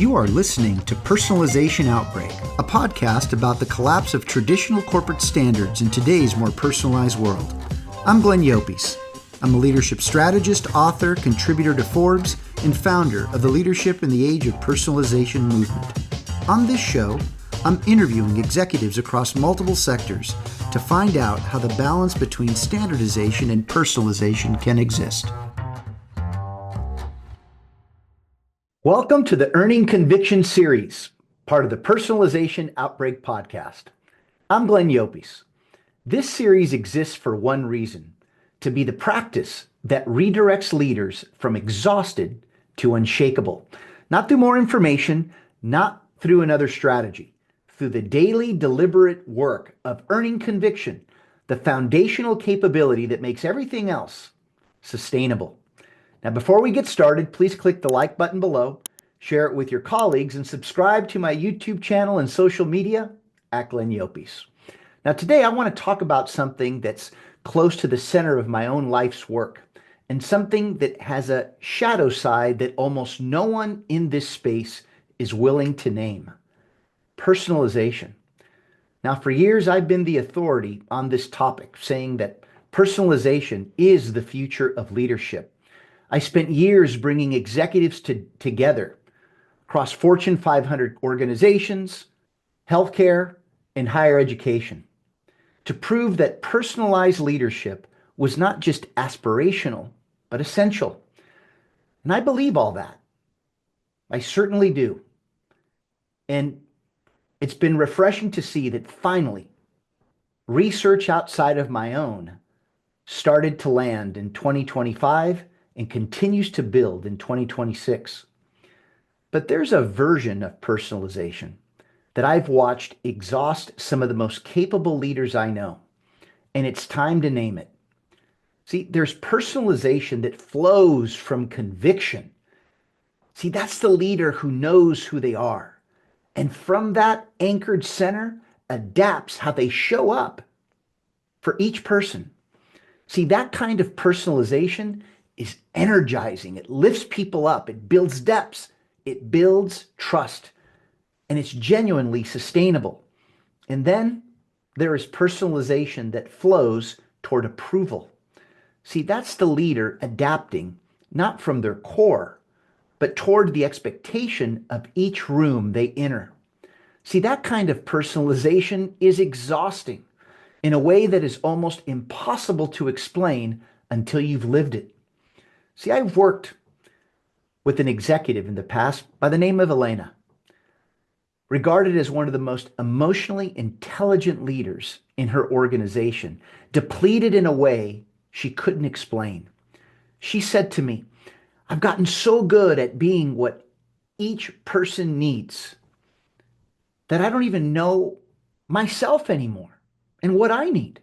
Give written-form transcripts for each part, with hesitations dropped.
You are listening to Personalization Outbreak, a podcast about the collapse of traditional corporate standards in today's more personalized world. I'm Glenn Llopis. I'm a leadership strategist, author, contributor to Forbes, and founder of the Leadership in the Age of Personalization movement. On this show, I'm interviewing executives across multiple sectors to find out how the balance between standardization and personalization can exist. Welcome to the Earning Conviction series, part of the Personalization Outbreak podcast. I'm Glenn Llopis. This series exists for one reason: to be the practice that redirects leaders from exhausted to unshakable. Not through more information, not through another strategy, through the daily deliberate work of earning conviction, the foundational capability that makes everything else sustainable. Now, before we get started, please click the like button below, share it with your colleagues, and subscribe to my YouTube channel and social media at Glenn Llopis. Now, today I want to talk about something that's close to the center of my own life's work, and something that has a shadow side that almost no one in this space is willing to name: personalization. Now, for years, I've been the authority on this topic, saying that personalization is the future of leadership. I spent years bringing executives together across Fortune 500 organizations, healthcare, and higher education to prove that personalized leadership was not just aspirational, but essential. And I believe all that. I certainly do. And it's been refreshing to see that finally, research outside of my own started to land in 2025 and continues to build in 2026. But there's a version of personalization that I've watched exhaust some of the most capable leaders I know, and it's time to name it. See, there's personalization that flows from conviction. See, that's the leader who knows who they are, and from that anchored center, adapts how they show up for each person. See, that kind of personalization is energizing. It lifts people up. It builds depths. It builds trust. And it's genuinely sustainable. And then there is personalization that flows toward approval. See, that's the leader adapting, not from their core, but toward the expectation of each room they enter. See, that kind of personalization is exhausting in a way that is almost impossible to explain until you've lived it. See, I've worked with an executive in the past by the name of Elena, regarded as one of the most emotionally intelligent leaders in her organization, depleted in a way she couldn't explain. She said to me, "I've gotten so good at being what each person needs that I don't even know myself anymore and what I need.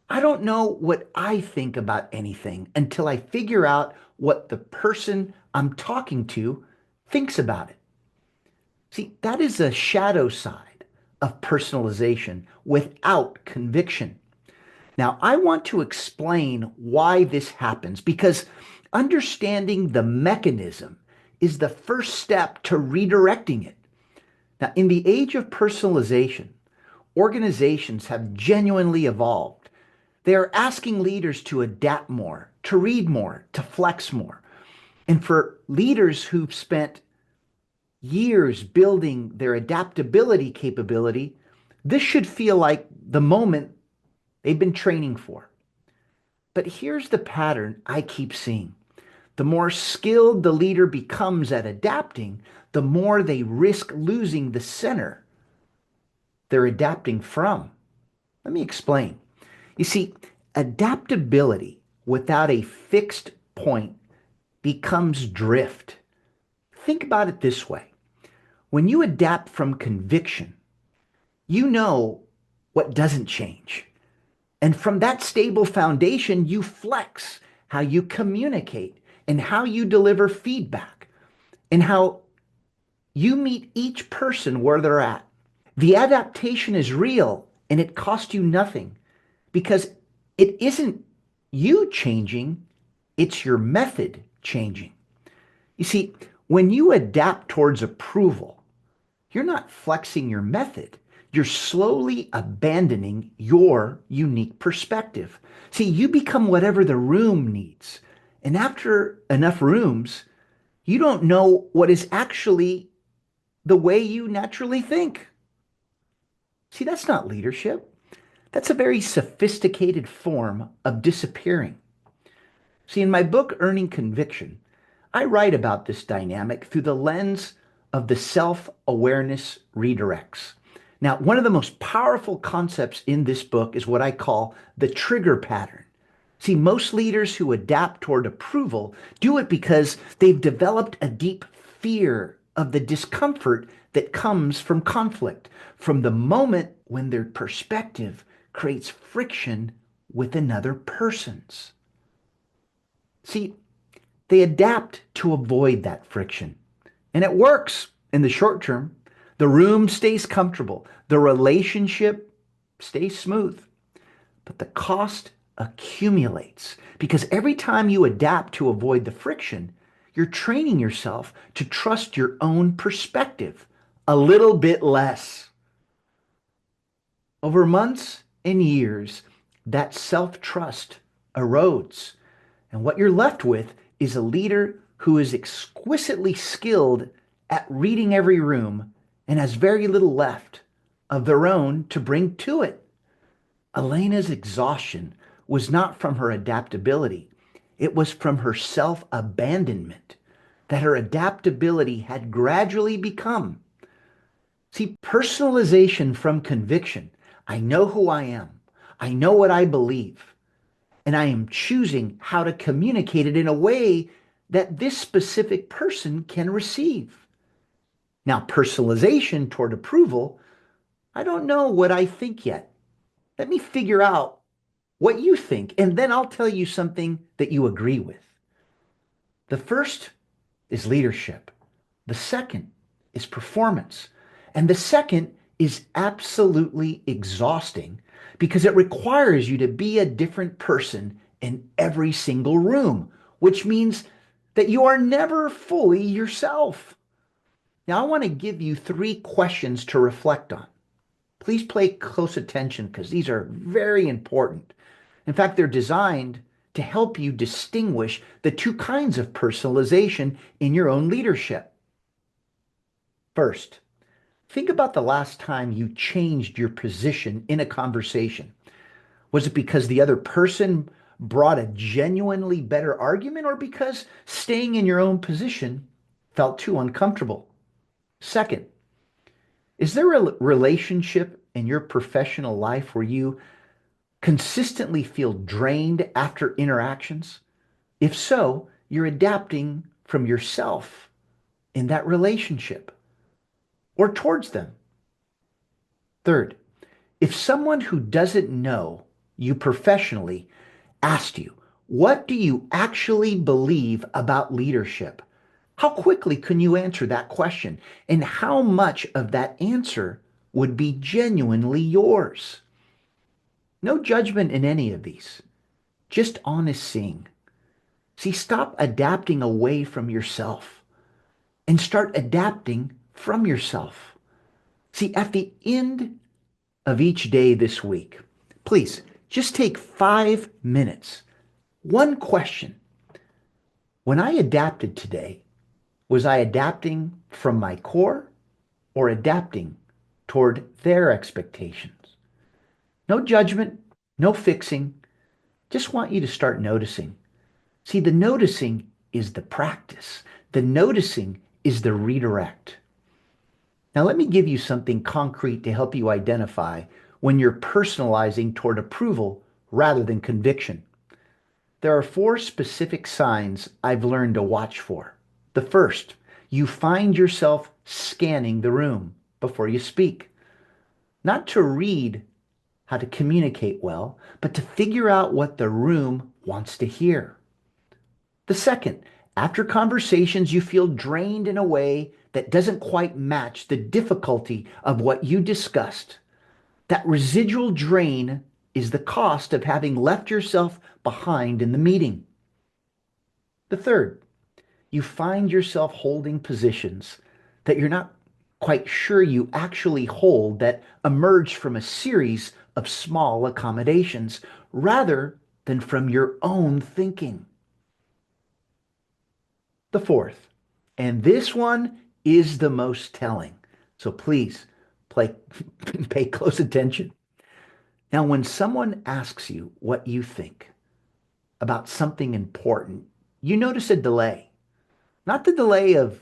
I don't know what I think about anything until I figure out what the person I'm talking to thinks about it." See, that is a shadow side of personalization without conviction. Now, I want to explain why this happens, because understanding the mechanism is the first step to redirecting it. Now, in the age of personalization, organizations have genuinely evolved. They are asking leaders to adapt more, to read more, to flex more. And for leaders who've spent years building their adaptability capability, this should feel like the moment they've been training for. But here's the pattern I keep seeing. The more skilled the leader becomes at adapting, the more they risk losing the center they're adapting from. Let me explain. You see, adaptability without a fixed point becomes drift. Think about it this way. When you adapt from conviction, you know what doesn't change. And from that stable foundation, you flex how you communicate and how you deliver feedback and how you meet each person where they're at. The adaptation is real and it costs you nothing, because it isn't you changing, it's your method changing. You see, When you adapt towards approval, you're not flexing your method. You're slowly abandoning your unique perspective. See, you become whatever the room needs. And after enough rooms, you don't know what is actually the way you naturally think. See, that's not leadership. That's a very sophisticated form of disappearing. See, in my book, Earning Conviction, I write about this dynamic through the lens of the self-awareness redirects. Now, one of the most powerful concepts in this book is what I call the trigger pattern. See, most leaders who adapt toward approval do it because they've developed a deep fear of the discomfort that comes from conflict, from the moment when their perspective creates friction with another person's. See, they adapt to avoid that friction. And it works in the short term. The room stays comfortable, the relationship stays smooth, but the cost accumulates because every time you adapt to avoid the friction, you're training yourself to trust your own perspective a little bit less. Over months and years, that self-trust erodes. And what you're left with is a leader who is exquisitely skilled at reading every room and has very little left of their own to bring to it. Elena's exhaustion was not from her adaptability. It was from her self-abandonment that her adaptability had gradually become. See, personalization from conviction. I know who I am. I know what I believe. And I am choosing how to communicate it in a way that this specific person can receive. Now, personalization toward approval, I don't know what I think yet. Let me figure out what you think, and then I'll tell you something that you agree with. The first is leadership. The second is performance. And the second is absolutely exhausting because it requires you to be a different person in every single room, which means that you are never fully yourself. Now, I want to give you 3 questions to reflect on. Please pay close attention because these are very important. In fact, they're designed to help you distinguish the 2 kinds of personalization in your own leadership. First, think about the last time you changed your position in a conversation. Was it because the other person brought a genuinely better argument or because staying in your own position felt too uncomfortable? Second, is there a relationship in your professional life where you consistently feel drained after interactions? If so, you're adapting from yourself in that relationship or towards them. Third, if someone who doesn't know you professionally asked you, what do you actually believe about leadership? How quickly can you answer that question? And how much of that answer would be genuinely yours? No judgment in any of these, just honest seeing. See, stop adapting away from yourself and start adapting from yourself. See, at the end of each day this week, please just take 5 minutes. One question. When I adapted today, was I adapting from my core or adapting toward their expectations? No judgment, no fixing. Just want you to start noticing. See, the noticing is the practice. The noticing is the redirect. Now, let me give you something concrete to help you identify when you're personalizing toward approval rather than conviction. There are 4 specific signs I've learned to watch for. The first, you find yourself scanning the room before you speak, not to read how to communicate well, but to figure out what the room wants to hear. The second, after conversations, you feel drained in a way that doesn't quite match the difficulty of what you discussed. That residual drain is the cost of having left yourself behind in the meeting. The third, you find yourself holding positions that you're not quite sure you actually hold that emerge from a series of small accommodations rather than from your own thinking. The fourth, and this one is the most telling. So please pay close attention. Now, when someone asks you what you think about something important, you notice a delay. Not the delay of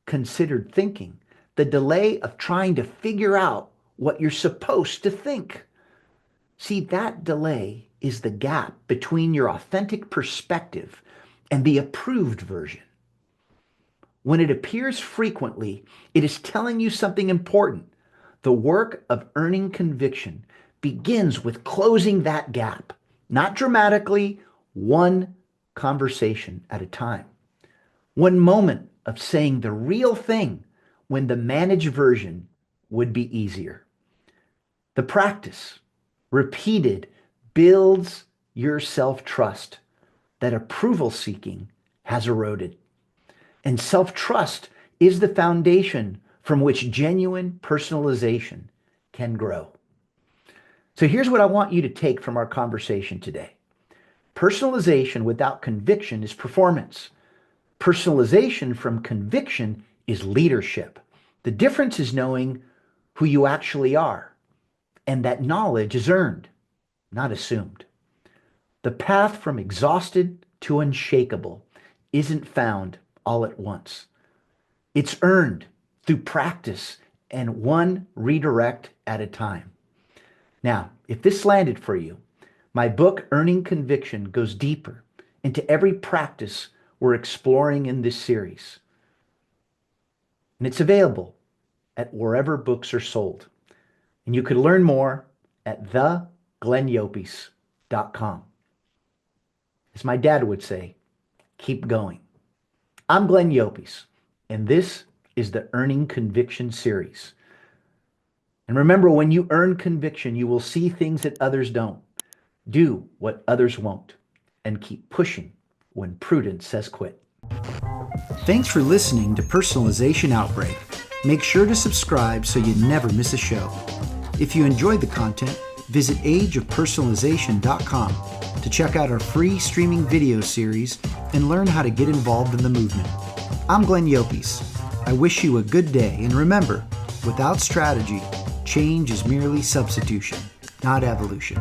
considered thinking, the delay of trying to figure out what you're supposed to think. See, that delay is the gap between your authentic perspective and the approved version. When it appears frequently, it is telling you something important. The work of earning conviction begins with closing that gap, not dramatically, one conversation at a time. One moment of saying the real thing when the managed version would be easier. The practice, repeated, builds your self-trust that approval seeking has eroded. And self-trust is the foundation from which genuine personalization can grow. So here's what I want you to take from our conversation today. Personalization without conviction is performance. Personalization from conviction is leadership. The difference is knowing who you actually are, and that knowledge is earned, not assumed. The path from exhausted to unshakable isn't found all at once. It's earned through practice and one redirect at a time. Now, if this landed for you, my book, Earning Conviction, goes deeper into every practice we're exploring in this series. And it's available at wherever books are sold. And you could learn more at theglennyopis.com. As my dad would say, keep going. I'm Glenn Llopis, and this is the Earning Conviction series. And remember, when you earn conviction, you will see things that others don't, do what others won't, and keep pushing when prudence says quit. Thanks for listening to Personalization Outbreak. Make sure to subscribe so you never miss a show. If you enjoyed the content, visit ageofpersonalization.com to check out our free streaming video series and learn how to get involved in the movement. I'm Glenn Llopis. I wish you a good day, and remember, without strategy, change is merely substitution, not evolution.